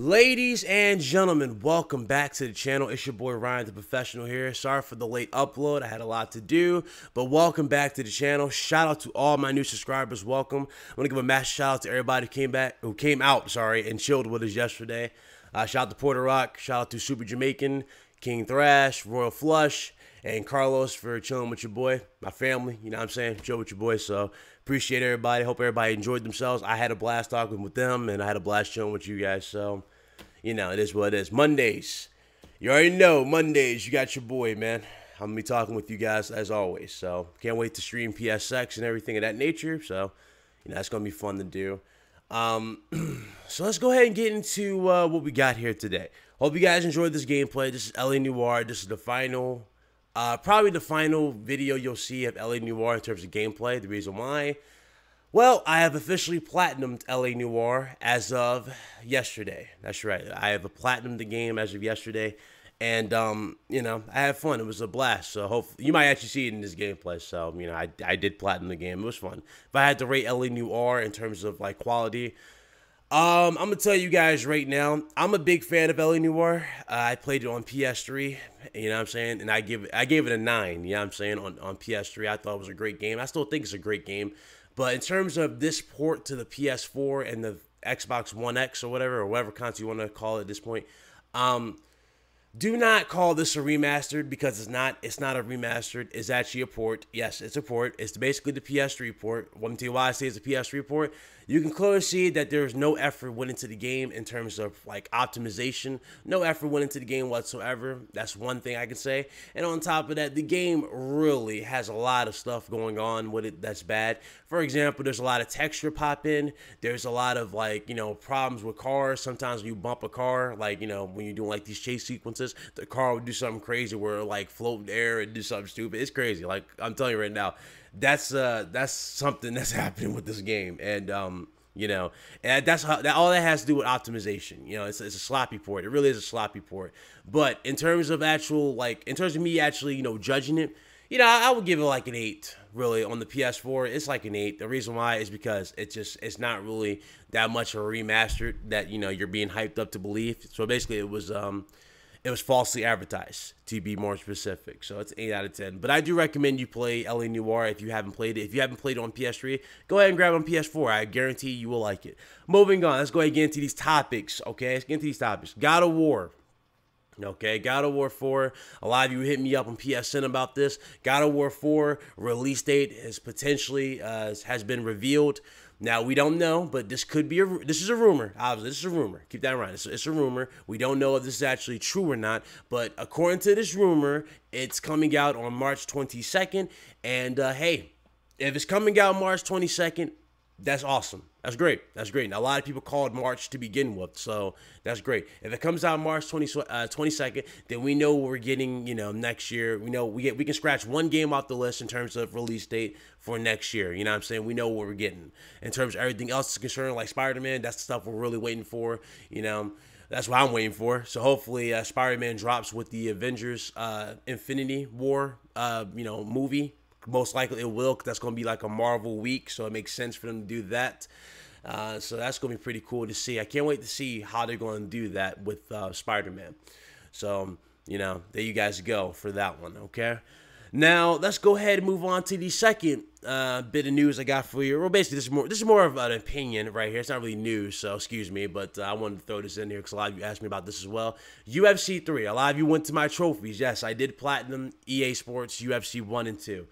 Ladies and gentlemen, welcome back to the channel. It's your boy Ryan the Professional here. Sorry for the late upload. I had a lot to do, but welcome back to the channel. Shout out to all my new subscribers. Welcome. I want to give a massive shout out to everybody who came out and chilled with us yesterday. Shout out to Porter Rock. Shout out to Super Jamaican, King Thrash, Royal Flush, and Carlos for chilling with your boy, my family. You know what I'm saying? Chill with your boy. So appreciate everybody. Hope everybody enjoyed themselves. I had a blast talking with them, and I had a blast chilling with you guys. So, you know, it is what it is. Mondays. You already know, Mondays, you got your boy, man. I'm going to be talking with you guys as always. So, can't wait to stream PSX and everything of that nature. So, you know, that's going to be fun to do. So let's go ahead and get into what we got here today. Hope you guys enjoyed this gameplay. This is LA Noire. This is the final, probably the final video you'll see of LA Noire in terms of gameplay. The reason why, well, I have officially platinumed LA Noire as of yesterday. That's right. I have platinumed the game as of yesterday. And, you know, I had fun. It was a blast. So hopefully you might actually see it in this gameplay. So, you know, I did platinum the game. It was fun. If I had to rate LA Noire in terms of, like, quality, I'm going to tell you guys right now, I'm a big fan of LA Noire. I played it on PS3, you know what I'm saying? And I gave it a 9, you know what I'm saying, on PS3. I thought it was a great game. I still think it's a great game. But in terms of this port to the PS4 and the Xbox One X or whatever console you want to call it at this point, do not call this a remastered because it's not. It's not a remastered. It's actually a port. Yes, it's a port. It's basically the PS3 port. Let me tell you why I say it's a PS3 port. You can clearly see that there's no effort went into the game in terms of like optimization. No effort went into the game whatsoever. That's one thing I can say. And on top of that, the game really has a lot of stuff going on with it that's bad. For example, there's a lot of texture pop in. There's a lot of like, you know, problems with cars. Sometimes when you bump a car, like, you know, when you're doing like these chase sequences, the car would do something crazy where it like float in the air and do something stupid. It's crazy. Like I'm telling you right now, that's something that's happening with this game. And you know, and that's how all that has to do with optimization. You know, it's a sloppy port. It really is a sloppy port. But in terms of actual, like, in terms of me actually, you know, judging it, you know, I would give it like an 8. Really, on the PS4, it's like an 8. The reason why is because it's not really that much of a remastered that, you know, you're being hyped up to believe. So basically, it was falsely advertised, to be more specific. So it's 8 out of 10. But I do recommend you play LA Noire if you haven't played it. If you haven't played it on PS3, go ahead and grab it on PS4. I guarantee you will like it. Moving on, let's go ahead and get into these topics, okay? Let's get into these topics. God of War. Okay, God of War 4. A lot of you hit me up on PSN about this. God of War 4 release date is potentially has been revealed. Now, we don't know, but this could be this is a rumor. Obviously, this is a rumor. Keep that in mind. It's a rumor. We don't know if this is actually true or not, but according to this rumor, it's coming out on March 22nd. And hey, if it's coming out March 22nd, that's awesome. That's great. That's great. Now, a lot of people called March to begin with, so that's great. If it comes out March 22nd, then we know what we're getting, you know, next year. We know we can scratch one game off the list in terms of release date for next year. You know what I'm saying? We know what we're getting. In terms of everything else is concerned, like Spider-Man, that's the stuff we're really waiting for, you know. That's what I'm waiting for. So hopefully Spider-Man drops with the Avengers Infinity War, you know, movie. Most likely it will, because that's going to be like a Marvel week, so it makes sense for them to do that. So that's going to be pretty cool to see. I can't wait to see how they're going to do that with Spider-Man. So, you know, there you guys go for that one, okay? Now, let's go ahead and move on to the second bit of news I got for you. Well, basically, this is more of an opinion right here. It's not really news, so excuse me, but I wanted to throw this in here because a lot of you asked me about this as well. UFC 3. A lot of you went to my trophies. Yes, I did platinum EA Sports UFC 1 and 2.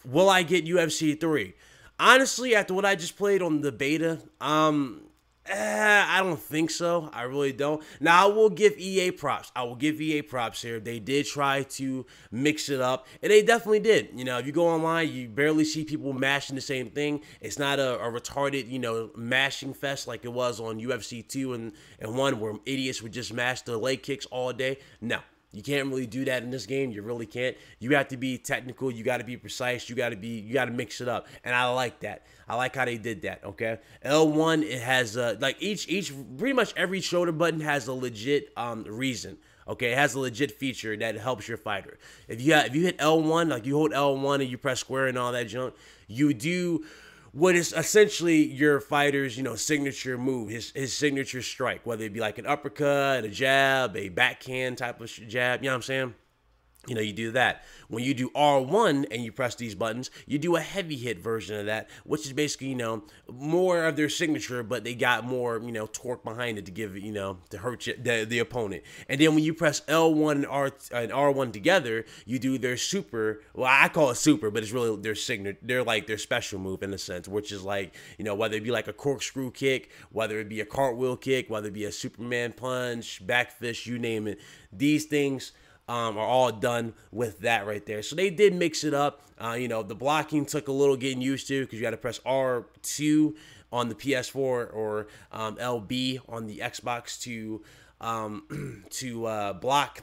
Will I get UFC 3? Honestly, after what I just played on the beta, I don't think so. I really don't. Now, I will give EA props. I will give EA props here. They did try to mix it up, and they definitely did. You know, if you go online, you barely see people mashing the same thing. It's not a retarded, you know, mashing fest like it was on UFC 2 and 1 where idiots would just mash the leg kicks all day. No. You can't really do that in this game. You really can't. You have to be technical. You got to be precise. You got to mix it up. And I like that. I like how they did that, okay? L1, it has, like pretty much every shoulder button has a legit reason, okay? It has a legit feature that helps your fighter. If you hit L1, like you hold L1 and you press square and all that junk, you do what is essentially your fighter's, signature move, his signature strike, whether it be like an uppercut, a jab, a backhand type of jab, you know what I'm saying? You do that. When you do R1 and you press these buttons, you do a heavy hit version of that, which is basically, more of their signature, but they got more, torque behind it to give, to hurt you, the opponent. And then when you press L1 and R1 together, you do their super, well, I call it super, but it's really their signature, they're like their special move in a sense, which is like, whether it be like a corkscrew kick, whether it be a cartwheel kick, whether it be a Superman punch, back fist, you name it. These things are all done with that right there. So they did mix it up. The blocking took a little getting used to because you got to press R2 on the PS4 or LB on the Xbox to block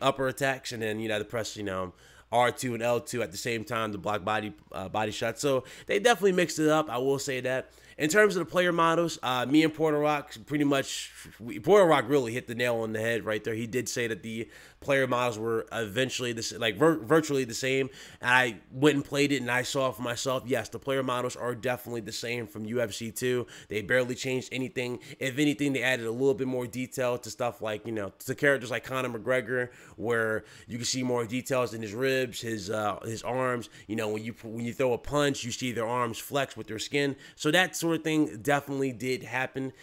upper attacks, and then you got to press R2 and L2 at the same time to block body shots. So they definitely mixed it up. I will say that. In terms of the player models, me and Porter Rock Porter Rock really hit the nail on the head right there. He did say that the player models were eventually virtually the same. And I went and played it, and I saw for myself, yes, the player models are definitely the same from UFC 2. They barely changed anything. If anything, they added a little bit more detail to stuff like, to characters like Conor McGregor, where you can see more details in his ribs, his arms. When you throw a punch, you see their arms flex with their skin. So that sort of thing definitely did happen.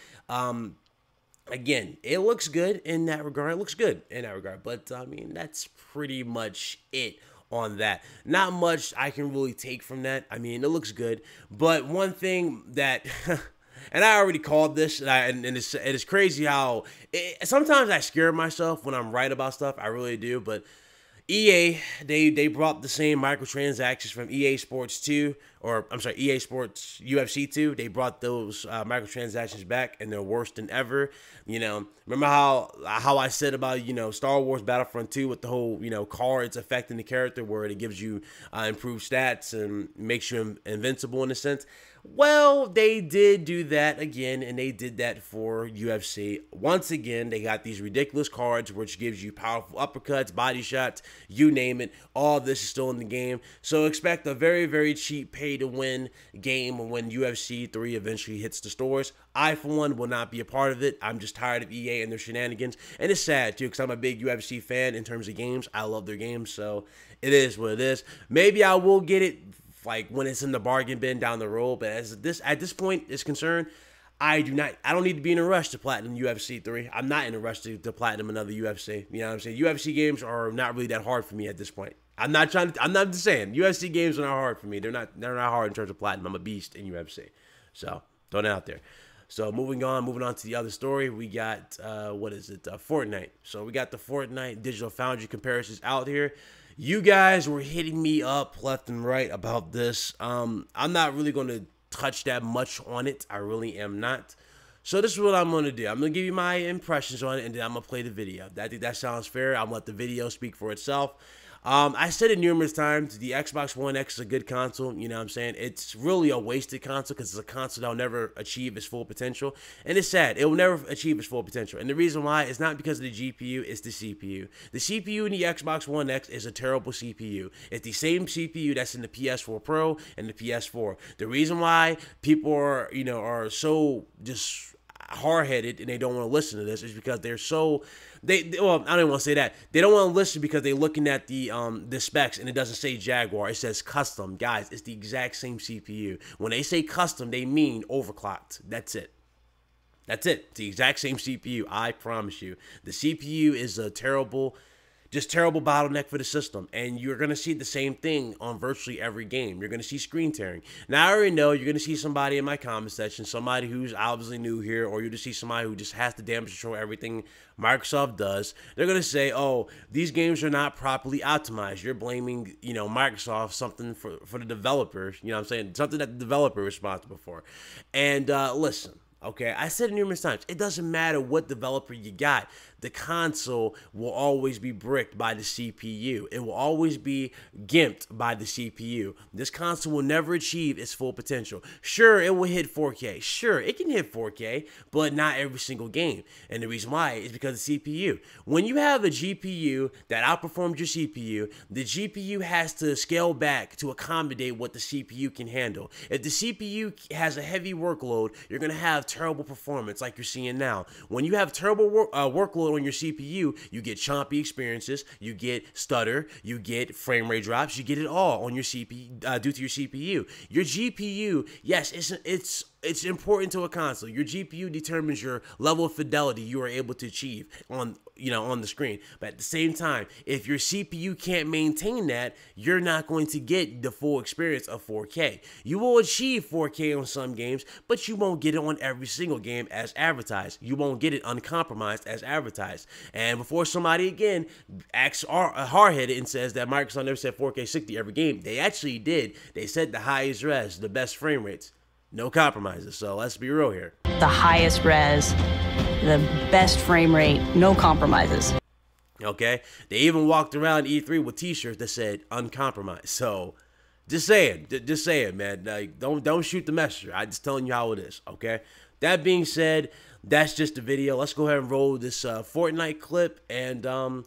Again, it looks good in that regard. But I mean, that's pretty much it on that. Not much I can really take from that. I mean, it looks good. But one thing that, and I already called this, and it's crazy how sometimes I scare myself when I'm right about stuff. I really do. But EA, they brought the same microtransactions from EA Sports 2, or I'm sorry, EA Sports UFC 2. They brought those microtransactions back, and they're worse than ever. Remember how I said about, Star Wars Battlefront 2 with the whole, cards affecting the character, where it gives you improved stats and makes you invincible in a sense? Well, they did do that again, and they did that for UFC. Once again, they got these ridiculous cards, which gives you powerful uppercuts, body shots, you name it. All this is still in the game. So expect a very, very cheap pay-to-win game when UFC 3 eventually hits the stores. I, for one, will not be a part of it. I'm just tired of EA and their shenanigans. And it's sad, too, because I'm a big UFC fan in terms of games. I love their games, so it is what it is. Maybe I will get it when it's in the bargain bin down the road, but at this point is concerned, I don't need to be in a rush to platinum UFC 3. I'm not in a rush to platinum another UFC. You know what I'm saying? UFC games are not really that hard for me at this point. I'm not just saying UFC games are not hard for me. They're not hard in terms of platinum. I'm a beast in UFC. So throwing it out there. So moving on to the other story, we got Fortnite. So we got the Fortnite Digital Foundry comparisons out here. You guys were hitting me up left and right about this. I'm not really going to touch that much on it. I really am not. So this is what I'm going to do. I'm going to give you my impressions on it, and then I'm going to play the video. I think that sounds fair. I'm going to let the video speak for itself. I said it numerous times, the Xbox One X is a good console, you know what I'm saying? It's really a wasted console because it's a console that'll never achieve its full potential. And it's sad, it will never achieve its full potential. And the reason why is not because of the GPU, it's the CPU. The CPU in the Xbox One X is a terrible CPU. It's the same CPU that's in the PS4 Pro and the PS4. The reason why people are so just hard-headed and they don't want to listen to this is because they're so well, I don't even want to say that. They don't want to listen because they're looking at the specs and it doesn't say Jaguar. It says custom. Guys, it's the exact same CPU. When they say custom, they mean overclocked. That's it. That's it. It's the exact same CPU. I promise you. The CPU is a terrible bottleneck for the system. And you're going to see the same thing on virtually every game. You're going to see screen tearing. Now, I already know you're going to see somebody in my comment section, somebody who's obviously new here, or you're going to see somebody who just has to damage control everything Microsoft does. They're going to say, oh, these games are not properly optimized. You're blaming, Microsoft, something for the developers. You know what I'm saying? Something that the developer is responsible for. And listen. Okay, I said it numerous times. It doesn't matter what developer you got. The console will always be bricked by the CPU. It will always be gimped by the CPU. This console will never achieve its full potential. Sure, it will hit 4K. Sure, it can hit 4K, but not every single game. And the reason why is because of the CPU. When you have a GPU that outperforms your CPU, the GPU has to scale back to accommodate what the CPU can handle. If the CPU has a heavy workload, you're going to have terrible performance like you're seeing now. When you have terrible workload on your CPU, you get choppy experiences, you get stutter, you get frame rate drops, you get it all on your CPU due to your CPU. Your GPU, yes, it's important to a console. Your GPU determines your level of fidelity you are able to achieve on the screen. But at the same time, if your CPU can't maintain that, you're not going to get the full experience of 4K. You will achieve 4K on some games, but you won't get it on every single game as advertised. You won't get it uncompromised as advertised. And before somebody again acts hard-headed and says that Microsoft never said 4K 60 every game, they actually did. They said the highest res, the best frame rates. No compromises, so let's be real here. The highest res, the best frame rate, no compromises. Okay? They even walked around E3 with t-shirts that said uncompromised. So, just saying, man. Like, don't shoot the messenger. I'm just telling you how it is, okay? That being said, that's just the video. Let's go ahead and roll this Fortnite clip, and I'm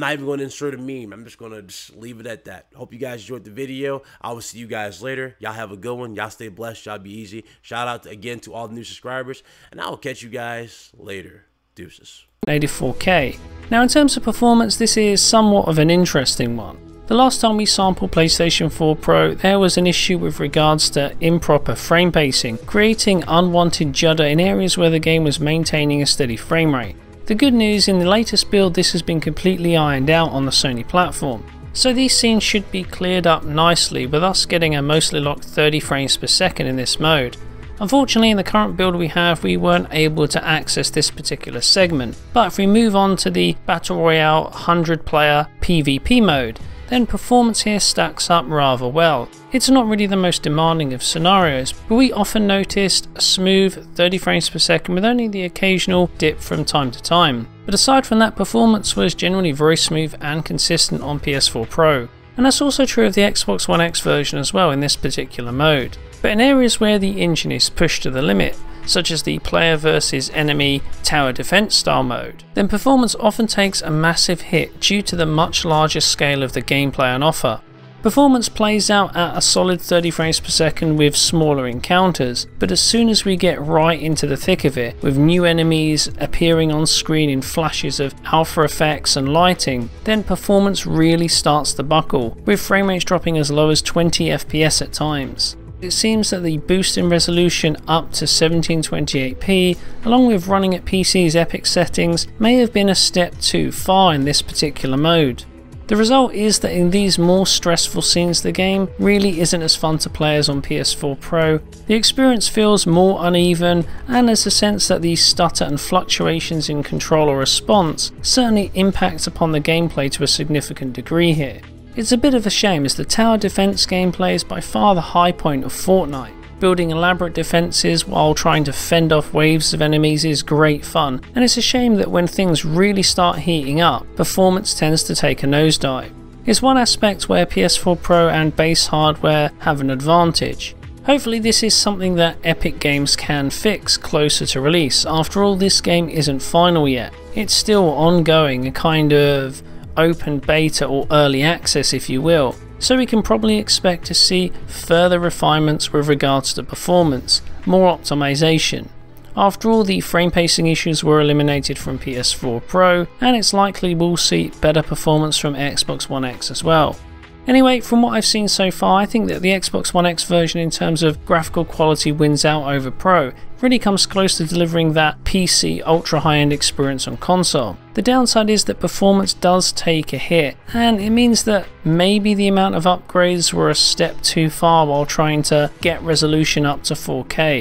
not even going to insert a meme. I'm just going to leave it at that. Hope you guys enjoyed the video. I will see you guys later. Y'all have a good one. Y'all stay blessed. Y'all be easy. Shout out again to all the new subscribers. And I will catch you guys later. Deuces. 84K. Now in terms of performance, this is somewhat of an interesting one. The last time we sampled PlayStation 4 Pro, there was an issue with regards to improper frame pacing, creating unwanted judder in areas where the game was maintaining a steady frame rate. The good news, in the latest build this has been completely ironed out on the Sony platform. So these scenes should be cleared up nicely with us getting a mostly locked 30 frames per second in this mode. Unfortunately in the current build we have, we weren't able to access this particular segment, but if we move on to the Battle Royale 100 player PvP mode, then performance here stacks up rather well. It's not really the most demanding of scenarios, but we often noticed a smooth 30 frames per second with only the occasional dip from time to time. But aside from that, performance was generally very smooth and consistent on PS4 Pro. And that's also true of the Xbox One X version as well in this particular mode. But in areas where the engine is pushed to the limit, such as the player versus enemy tower defense style mode, then performance often takes a massive hit due to the much larger scale of the gameplay on offer. Performance plays out at a solid 30 frames per second with smaller encounters, but as soon as we get right into the thick of it, with new enemies appearing on screen in flashes of alpha effects and lighting, then performance really starts to buckle, with frame rates dropping as low as 20 FPS at times. It seems that the boost in resolution up to 1728p, along with running at PC's epic settings, may have been a step too far in this particular mode. The result is that in these more stressful scenes the game really isn't as fun to play as on PS4 Pro. The experience feels more uneven, and there's a sense that the stutter and fluctuations in controller response certainly impact upon the gameplay to a significant degree here. It's a bit of a shame as the tower defense gameplay is by far the high point of Fortnite. Building elaborate defenses while trying to fend off waves of enemies is great fun, and it's a shame that when things really start heating up, performance tends to take a nosedive. It's one aspect where PS4 Pro and base hardware have an advantage. Hopefully this is something that Epic Games can fix closer to release. After all, this game isn't final yet. It's still ongoing, a kind of open beta or early access if you will, so we can probably expect to see further refinements with regards to performance, more optimization. After all, the frame pacing issues were eliminated from PS4 Pro, and it's likely we'll see better performance from Xbox One X as well. Anyway, from what I've seen so far, I think that the Xbox One X version in terms of graphical quality wins out over Pro. It really comes close to delivering that PC ultra high-end experience on console. The downside is that performance does take a hit, and it means that maybe the amount of upgrades were a step too far while trying to get resolution up to 4K.